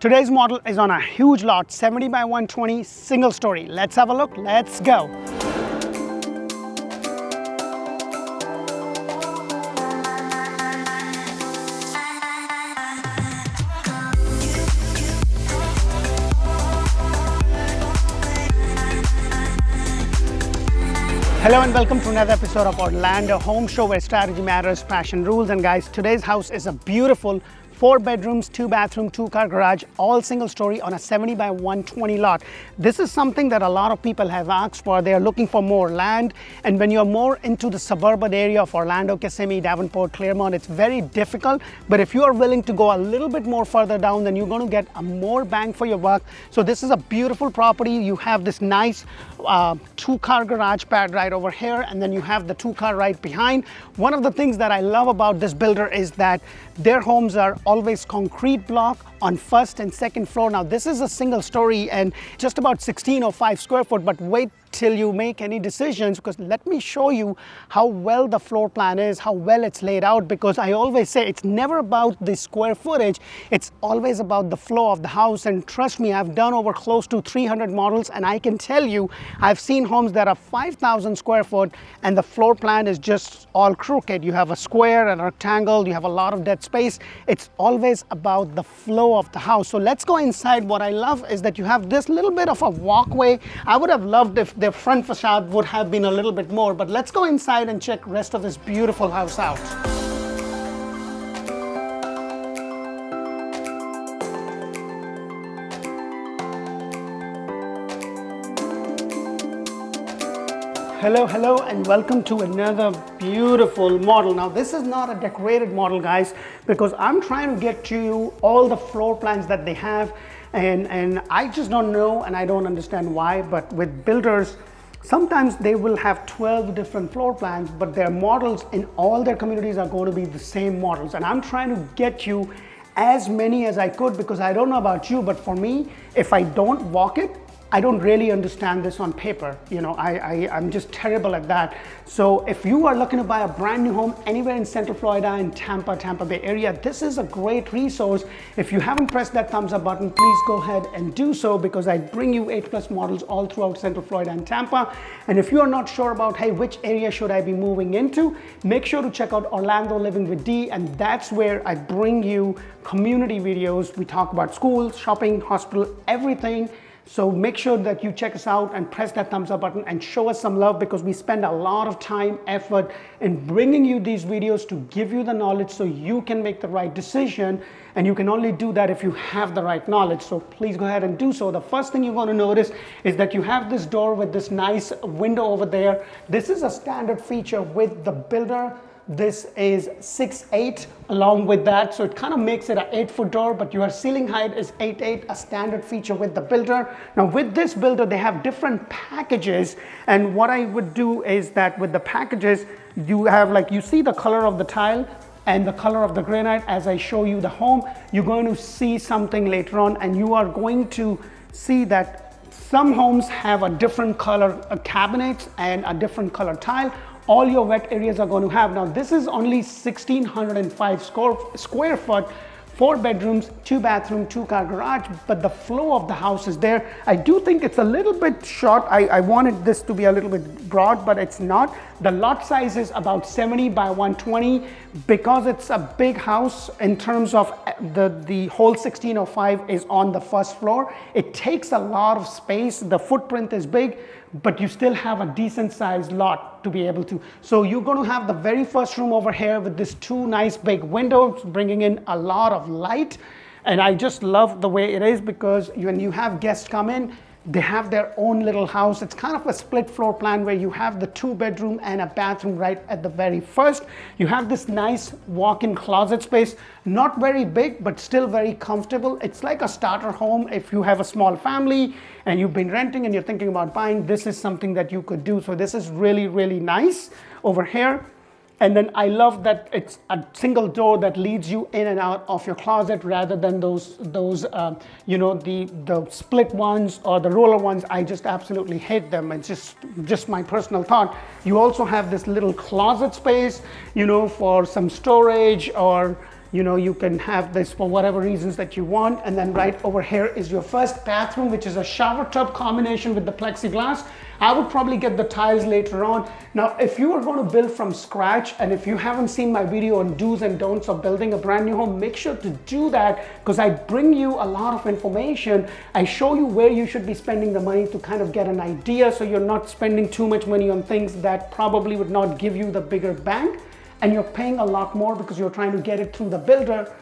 Today's model is on a huge lot, 70 by 120, single story. Let's have a look, let's go. Hello and welcome to another episode of Orlando Home Show, where strategy matters, passion rules. And guys, today's house is a beautiful 4 bedrooms, 2 bathroom, 2-car garage, all single story on a 70 by 120 lot. This is something that a lot of people have asked for. They are looking for more land. And when you're more into the suburban area of Orlando, Kissimmee, Davenport, Claremont, it's very difficult. But if you are willing to go a little bit more further down, then you're going to get a more bang for your buck. So this is a beautiful property. You have this nice 2-car garage pad right over here, and then you have the 2-car right behind. One of the things that I love about this builder is that their homes are always concrete block on first and second floor. Now this is a single story and just about 1605 square foot, but wait till you make any decisions, because let me show you how well the floor plan is, how well it's laid out, because I always say it's never about the square footage, it's always about the flow of the house. And trust me, I've done over close to 300 models, and I can tell you I've seen homes that are 5,000 square foot and the floor plan is just all crooked. You have a square and a rectangle, you have a lot of dead space. It's always about the flow of the house. So let's go inside. What I love is that you have this little bit of a walkway. I would have loved if the front facade would have been a little bit more, but let's go inside and check rest of this beautiful house out. Hello and welcome to another beautiful model. Now this is not a decorated model, guys, because I'm trying to get to you all the floor plans that they have, and I just don't know and I don't understand why. But with builders, sometimes they will have 12 different floor plans, but their models in all their communities are going to be the same models, and I'm trying to get you as many as I could, because I don't know about you, but for me, if I don't walk it, I don't really understand this on paper. You know, I'm just terrible at that. So if you are looking to buy a brand new home anywhere in Central Florida, in Tampa Bay area, this is a great resource. If you haven't pressed that thumbs up button, please go ahead and do so, because I bring you 8+ models all throughout Central Florida and Tampa. And if you are not sure about, hey, which area should I be moving into, make sure to check out Orlando Living with D, and that's where I bring you community videos. We talk about schools, shopping, hospital, everything. So make sure that you check us out and press that thumbs up button and show us some love, because we spend a lot of time, effort in bringing you these videos to give you the knowledge so you can make the right decision. And you can only do that if you have the right knowledge. So please go ahead and do so. The first thing you're going to notice is that you have this door with this nice window over there. This is a standard feature with the builder. This is 6'8" along with that, so it kind of makes it an 8-foot door, but your ceiling height is 8'8", a standard feature with the builder. Now with this builder, they have different packages, and what I would do is that with the packages, you have, like, you see the color of the tile and the color of the granite. As I show you the home, you're going to see something later on, and you are going to see that some homes have a different color cabinets and a different color tile. All your wet areas are going to have. Now this is only 1,605 square foot, 4 bedrooms, 2 bathroom, 2-car garage, but the flow of the house is there. I do think it's a little bit short. I wanted this to be a little bit broad, but it's not. The lot size is about 70 by 120, because it's a big house in terms of the whole 1605 is on the first floor. It takes a lot of space. The footprint is big, but you still have a decent sized lot to be able to. So you're going to have the very first room over here with this 2 nice big windows, bringing in a lot of light. And I just love the way it is, because when you have guests come in, they have their own little house. It's kind of a split floor plan where you have the 2-bedroom and a bathroom right at the very first. You have this nice walk-in closet space, not very big, but still very comfortable. It's like a starter home. If you have a small family and you've been renting and you're thinking about buying, this is something that you could do. So this is really, really nice over here. And then I love that it's a single door that leads you in and out of your closet, rather than those you know, the split ones or the roller ones. I just absolutely hate them. It's just my personal thought. You also have this little closet space, you know, for some storage, or You can have this for whatever reasons that you want. And then right over here is your first bathroom, which is a shower tub combination with the plexiglass. I would probably get the tiles later on. Now, if you are going to build from scratch, and if you haven't seen my video on do's and don'ts of building a brand new home, make sure to do that, because I bring you a lot of information. I show you where you should be spending the money to kind of get an idea, so you're not spending too much money on things that probably would not give you the bigger bang, and you're paying a lot more because you're trying to get it through the builder.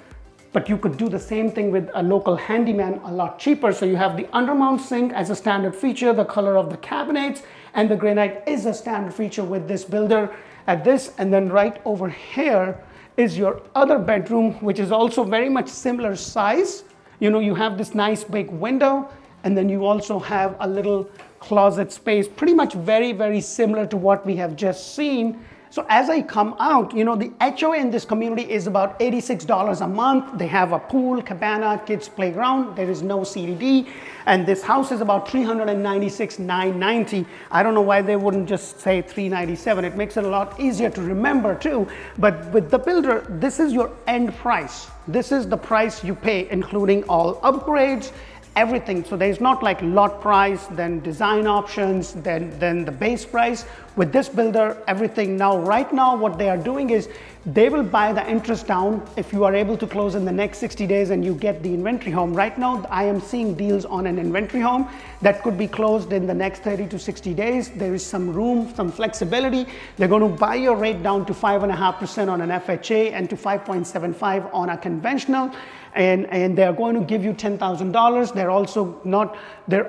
But you could do the same thing with a local handyman a lot cheaper. So you have the undermount sink as a standard feature, the color of the cabinets, and the granite is a standard feature with this builder at this. And then right over here is your other bedroom, which is also very much similar size. You have this nice big window, and then you also have a little closet space, pretty much very, very similar to what we have just seen. So as I come out, the HOA in this community is about $86 a month. They have a pool, cabana, kids playground. There is no CDD. And this house is about $396,990. I don't know why they wouldn't just say $397. It makes it a lot easier to remember too. But with the builder, this is your end price. This is the price you pay, including all upgrades, everything. So there's not like lot price, then design options, then the base price. With this builder, everything now, right now, what they are doing is they will buy the interest down if you are able to close in the next 60 days and you get the inventory home. Right now, I am seeing deals on an inventory home that could be closed in the next 30 to 60 days. There is some room, some flexibility. They're going to buy your rate down to 5.5% on an FHA and to 5.75 on a conventional. And they're going to give you $10,000. They're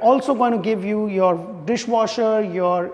also going to give you your dishwasher, your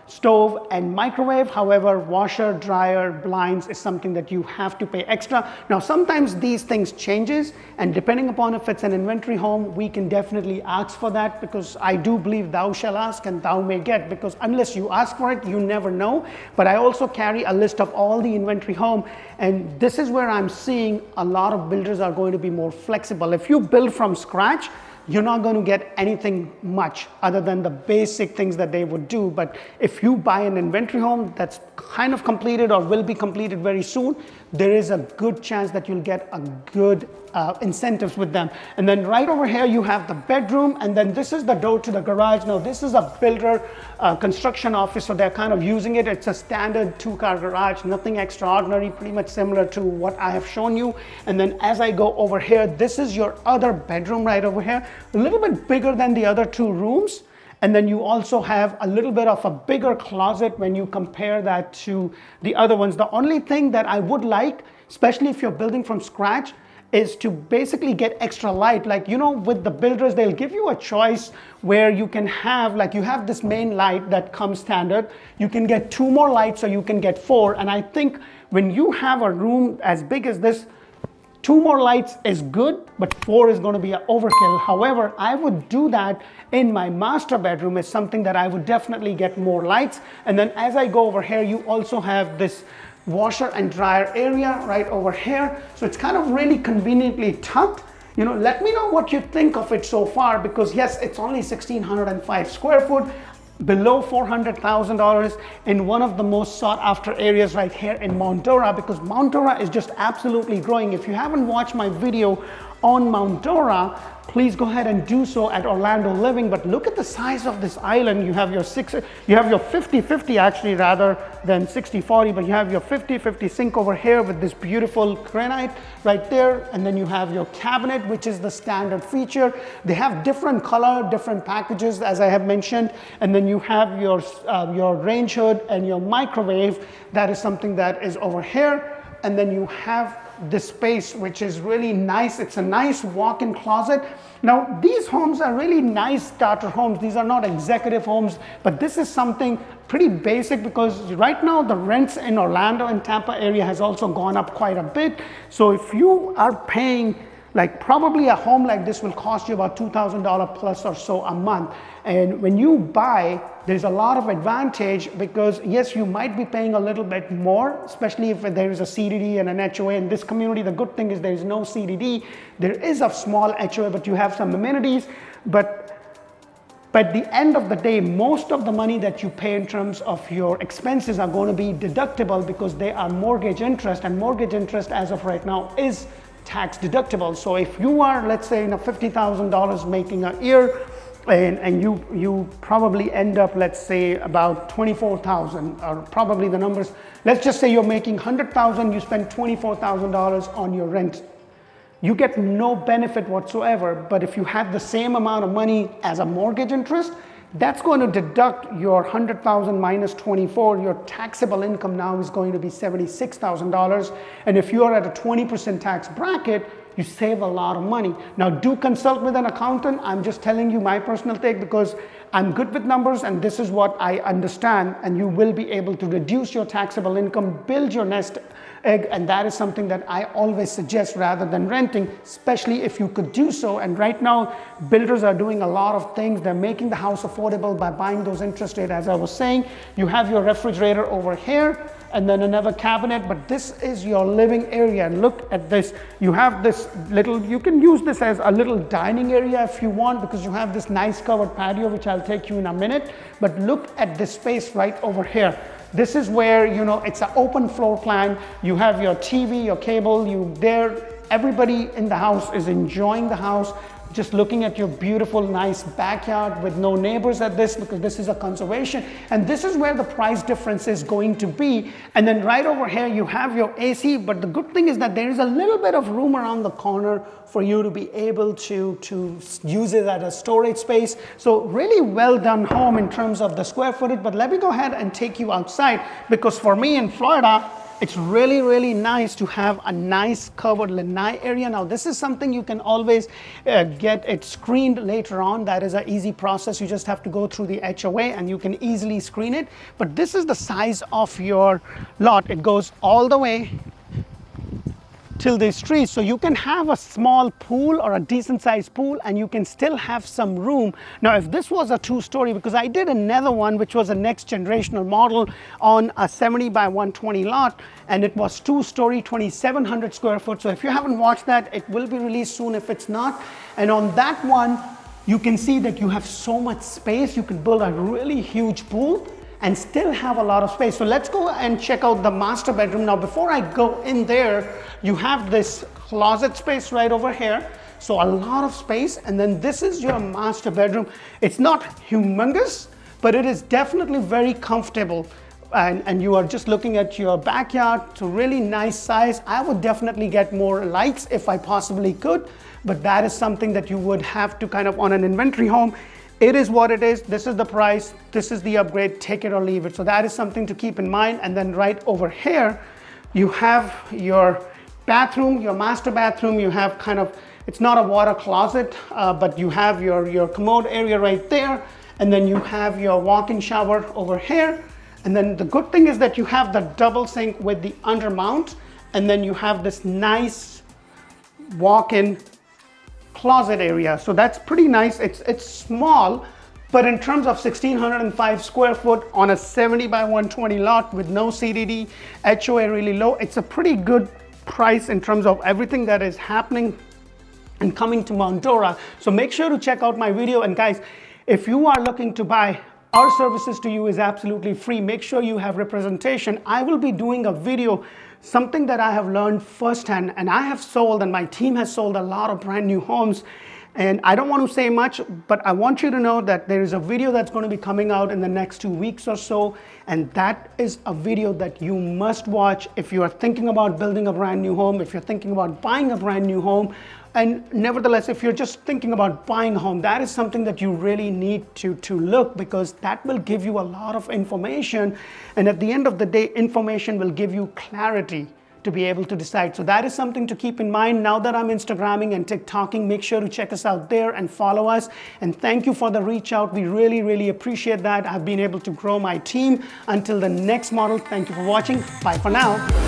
stove and microwave. However, washer, dryer, blinds is something that you have to pay extra. Now, sometimes these things changes, and depending upon if it's an inventory home, we can definitely ask for that, because I do believe thou shall ask and thou may get, because unless you ask for it, you never know. But I also carry a list of all the inventory home, and this is where I'm seeing a lot of builders are going to be more flexible. If you build from scratch, you're not going to get anything much other than the basic things that they would do. But if you buy an inventory home that's kind of completed or will be completed very soon, there is a good chance that you'll get a good incentives with them. And then right over here, you have the bedroom, and then this is the door to the garage. Now, this is a builder construction office, so they're kind of using it. It's a standard 2-car garage, nothing extraordinary, pretty much similar to what I have shown you. And then as I go over here, this is your other bedroom right over here, a little bit bigger than the other 2 rooms. And then you also have a little bit of a bigger closet when you compare that to the other ones. The only thing that I would like, especially if you're building from scratch, is to basically get extra light. Like, with the builders, they'll give you a choice where you can have, like, you have this main light that comes standard. You can get 2 more lights, or you can get 4. And I think when you have a room as big as this, 2 more lights is good, but 4 is going to be an overkill. However, I would do that in my master bedroom. Is something that I would definitely get more lights. And then as I go over here, you also have this washer and dryer area right over here. So it's kind of really conveniently tucked. Let me know what you think of it so far, because yes, it's only 1,605 square foot, below $400,000 in one of the most sought after areas right here in Mount Dora, because Mount Dora is just absolutely growing. If you haven't watched my video on Mount Dora, please go ahead and do so at Orlando Living. But look at the size of this island. You have your 50-50 actually, rather than 60-40, but you have your 50-50 sink over here with this beautiful granite right there. And then you have your cabinet, which is the standard feature. They have different color, different packages, as I have mentioned. And then you have your range hood and your microwave. That is something that is over here. And then you have this space, which is really nice. It's a nice walk-in closet. Now, these homes are really nice starter homes. These are not executive homes, but this is something pretty basic, because right now the rents in Orlando and Tampa area has also gone up quite a bit. So if you are paying, like, probably a home like this will cost you about $2,000 plus or so a month. And when you buy, there's a lot of advantage, because yes, you might be paying a little bit more, especially if there is a CDD and an HOA. In this community, the good thing is there is no CDD. There is a small HOA, but you have some amenities. But But at the end of the day, most of the money that you pay in terms of your expenses are going to be deductible because they are mortgage interest, and mortgage interest as of right now is tax deductible. So if you are, let's say, $50,000 making a year, and you probably end up, let's say, about 24,000, or probably the numbers, let's just say you're making 100,000, you spend $24,000 on your rent. You get no benefit whatsoever. But if you have the same amount of money as a mortgage interest, that's going to deduct your 100,000 minus 24. Your taxable income now is going to be $76,000. And if you're at a 20% tax bracket, you save a lot of money. Now, do consult with an accountant. I'm just telling you my personal take because I'm good with numbers and this is what I understand, and you will be able to reduce your taxable income, build your nest egg, and that is something that I always suggest rather than renting, especially if you could do so. And right now, builders are doing a lot of things. They're making the house affordable by buying those interest rates. As I was saying, you have your refrigerator over here, and then another cabinet, but this is your living area. And look at this. You have this little, you can use this as a little dining area if you want, because you have this nice covered patio, which I'll take you in a minute. But look at this space right over here. This is where, you know, it's an open floor plan. You have your TV, your cable, everybody in the house is enjoying the house, just looking at your beautiful, nice backyard with no neighbors at this, because this is a conservation. And this is where the price difference is going to be. And then right over here, you have your AC, but the good thing is that there is a little bit of room around the corner for you to be able to use it as a storage space. So really well done home in terms of the square footage. But let me go ahead and take you outside, because for me in Florida, it's really, really nice to have a nice covered lanai area. Now, this is something you can always get it screened later on. That is an easy process. You just have to go through the HOA and you can easily screen it. But this is the size of your lot. It goes all the way till these trees. So you can have a small pool or a decent sized pool and you can still have some room. Now, if this was a 2-story, because I did another one, which was a next generational model on a 70 by 120 lot, and it was 2-story, 2,700 square foot. So if you haven't watched that, it will be released soon if it's not. And on that one, you can see that you have so much space. You can build a really huge pool and still have a lot of space. So let's go and check out the master bedroom. Now, before I go in there, you have this closet space right over here. So a lot of space. And then this is your master bedroom. It's not humongous, but it is definitely very comfortable. And you are just looking at your backyard. It's a really nice size. I would definitely get more lights if I possibly could, but that is something that you would have to kind of, on an inventory home, it is what it is. This is the price. This is the upgrade. Take it or leave it. So that is something to keep in mind. And then right over here, you have your bathroom, your master bathroom. You have kind of, it's not a water closet, but you have your commode area right there. And then you have your walk-in shower over here. And then the good thing is that you have the double sink with the undermount. And then you have this nice walk-in closet area. So that's pretty nice. It's small, but in terms of 1,605 square foot on a 70 by 120 lot with no CDD, HOA really low, it's a pretty good price in terms of everything that is happening and coming to Mount Dora. So make sure to check out my video. And guys, if you are looking to buy, our services to you is absolutely free. Make sure you have representation. I will be doing a video, something that I have learned firsthand, and I have sold, and my team has sold a lot of brand new homes. And I don't want to say much, but I want you to know that there is a video that's going to be coming out in the next 2 weeks or so. And that is a video that you must watch if you are thinking about building a brand new home, if you're thinking about buying a brand new home. And nevertheless, if you're just thinking about buying a home, that is something that you really need to look, because that will give you a lot of information. And at the end of the day, information will give you clarity to be able to decide. So that is something to keep in mind. Now that I'm Instagramming and TikToking, make sure to check us out there and follow us. And thank you for the reach out. We really, really appreciate that. I've been able to grow my team. Until the next model, thank you for watching. Bye for now.